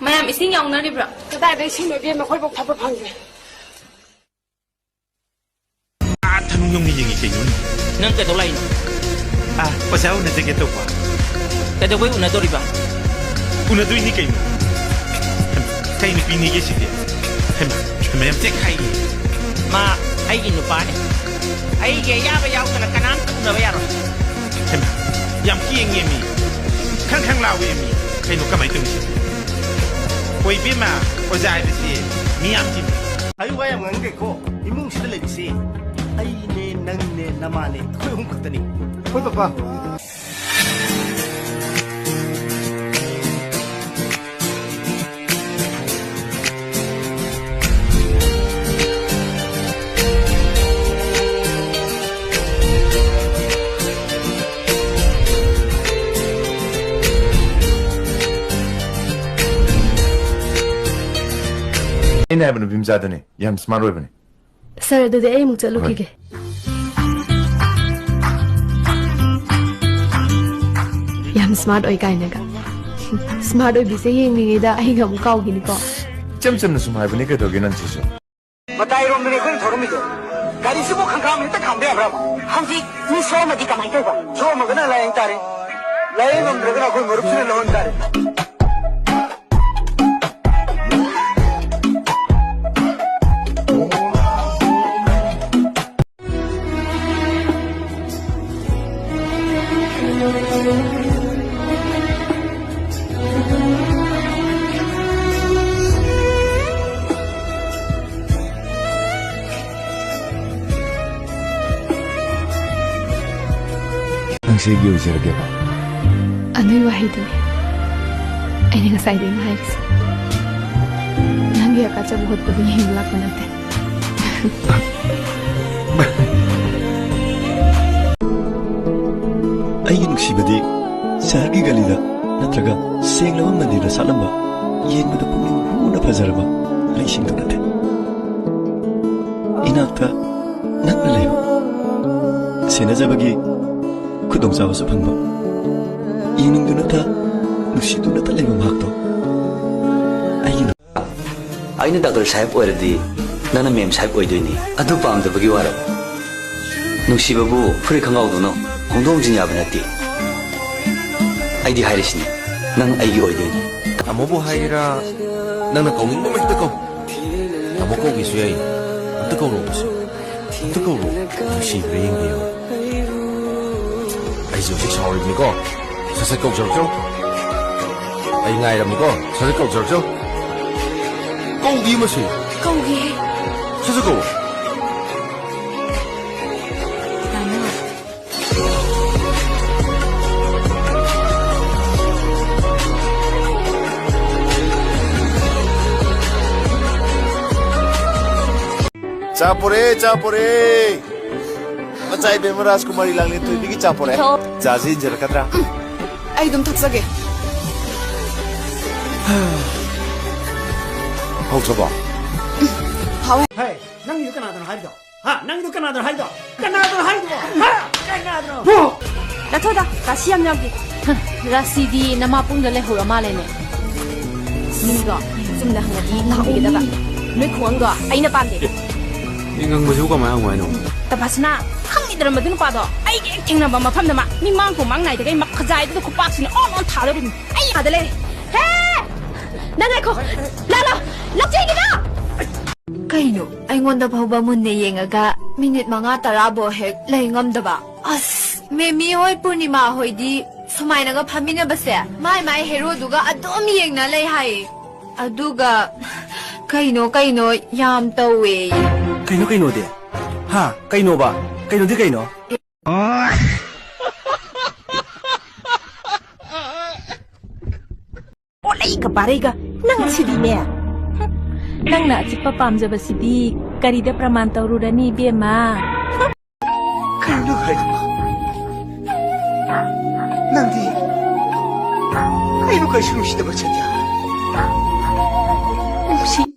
Mayam ising yang na ribra. Kada dai sing me ma khoi bok thap phang ge. Thằng nhung như gì kì nhung. Nang cái đâu lại nó. Pasal na sige to pa. Cái đâu với una đâu riba. Una do ini kì. Kay ni pini cái gì vậy? Mayam tek hay. Mà ai in nó pa này. Ai cái ya bây giờ cái canan nó bây giờ rồi. Yam kia nghe mi. Khang khang lao mi. Kay no kamay tung siya. Hoy bima, o zai bisi. Mi am tim. Ayu waya ngang ke ko. Imung sila lebisi. Ay ne nang ne namane. Khoi hum khatani. Khoi papa. Ini apa nih bimzada nih, yang smart web nih. Sir, do dai mu chalu ki ge. Yam smart oi kai na ga. Smart oi bi se yeng ni da ai ga mu kau gi ni ko. 쯤쯤 좀 해보 니 그래도 괜찮 지죠. Matai rom ne khoi thorum ge. Gari se bo khang khang me ta kham de bra. Hamji ni so ma di kamai to ba. So ma ga na la yang tare. Lai nom dra ga khoi morup se lon tare. 당시 얘기 오지 이렇게 봐. Anoi wa hidin. Ai ni ngasai ding hai ki. Nang ge ka chabu hot bi him la ko na te. ꯑꯩꯒꯤ ꯅꯨꯡꯁꯤꯕꯗꯤ ꯁꯍꯔꯒꯤ ꯒꯂꯤꯗ ꯅꯠꯇ꯭ꯔꯒ ꯁꯦꯡꯂꯕ ꯃꯟꯗꯤꯔꯗ ꯁꯥꯠꯂꯝꯕ ꯌꯦꯡꯕꯗ ꯄꯨꯛꯅꯤꯡ ꯍꯨꯅ ꯐꯖꯔꯕ ꯂꯩꯁꯤꯡꯗꯨ ꯅꯠꯇꯦ 이나ꯛꯇ ꯅꯛꯅ ꯂꯩꯕ ꯁꯦꯟꯅꯖꯕꯒꯤ ꯈꯨꯗꯣꯡꯆꯥꯕꯁꯨ ꯐꯪꯕ ꯌꯦꯡꯅꯤꯡꯗꯨꯅꯇ ꯅꯨꯡꯁꯤꯗꯨꯅꯇ ꯂꯩꯕ ꯃꯍꯥꯛꯇꯣ ꯑꯩꯅ ꯗꯥꯛꯇꯔ ꯁꯥꯍꯦꯕ ꯑꯣꯏꯔꯗꯤ ꯅꯪꯅ ꯃꯦꯝ ꯁꯥꯍꯦꯕ ꯑꯣꯏꯗꯣꯏꯅꯤ ꯑꯗꯨ ꯄꯥꯝꯗꯕꯒꯤ ꯋꯥꯔꯕ ꯅꯨꯡꯁꯤꯕꯕꯨ ꯐꯨꯔꯤꯠ ꯈꯪꯒꯥꯎꯗꯨꯅ ꯍꯣꯡꯗꯣꯛ ꯍꯣꯡꯖꯤꯟ ꯌꯥꯕ ꯅꯠꯇꯦ ꯑꯩꯗꯤ ꯍꯥꯏꯔꯤꯁꯤꯅꯤ ꯅꯪ ꯑꯩꯒꯤ ꯑꯣꯏꯗꯣꯏꯅꯤ ꯇꯥꯃꯣꯕꯨ ꯍꯥꯏꯔꯥ ꯅꯪꯅ ꯀꯧꯅꯤꯡꯕ ꯃꯍꯤꯛꯇ ꯀꯧ ꯇꯥꯃꯣ ꯀꯧꯒꯦꯁꯨ ꯌꯥꯏ ꯑꯝꯇ ꯀꯧꯔꯛꯑꯣꯕꯁꯨ ꯑꯝꯇ ꯀꯧꯔꯛꯑꯣ ꯅꯨꯡꯁꯤꯕ꯭ꯔꯥ ꯌꯦꯡꯕꯤꯌꯣ ꯑꯩꯁꯦ ꯍꯧꯖꯤꯛ ꯁꯥꯎꯔꯤꯕꯅꯤꯀꯣ ꯁꯠ ꯁꯠ ꯀꯧꯖꯔꯛꯆꯣ ꯑꯩ ꯉꯥꯏꯔꯝꯅꯤꯀꯣ ꯁꯠ ꯁꯠ ꯀꯧꯖꯔꯛꯆꯣ ꯀꯧꯒꯤ ꯃꯁꯤ Kau ge. ꯁꯠ ꯁꯠ ꯀꯧ 짜포레 짜포레. 맞아이 베모 라스쿠마리 랑리 또 이게 짜포레. 자지 저렇게더라. Ai dum thak sa ge. 혹시 봐. Hey, nang yu kana dan hai do. Ha, nang yu kana dan hai do. Kana dan hai do. Ha, kana dan. Na thoda ka siam yam gi. Rasidi nama pung le ho ma le ne. Ni go zum na hang di la gi da ba. Noi khuang go ai na pam de. 인강 뭐지 우가 마양 와이노 Ta pasna khang ni dram madun pa do. Ai ge thing na ba ma pham da ma. Mi mang ko mang nai de gai mak khajai de ko pak sin on tha le. Ai ha de le. He! Na ngai ko. La chi gi da. Kaino, aingondda phauba munne yengaga minute manga tarabo hek leingam-daba. As, memi hoi Purnima hoi di sumaina ga phamina base. Mai hero duga adom yengna lei hai. Aduga kaino yam tawe. Kaino de. Ha, kaino ba? Kaino di kaino. Olay ka pare ka nang sidi ne. Nang na chipa pamjaba sidi karida praman taururani bema. Kaino hai. Nandi. Kaino kai shuru shida ba chadya.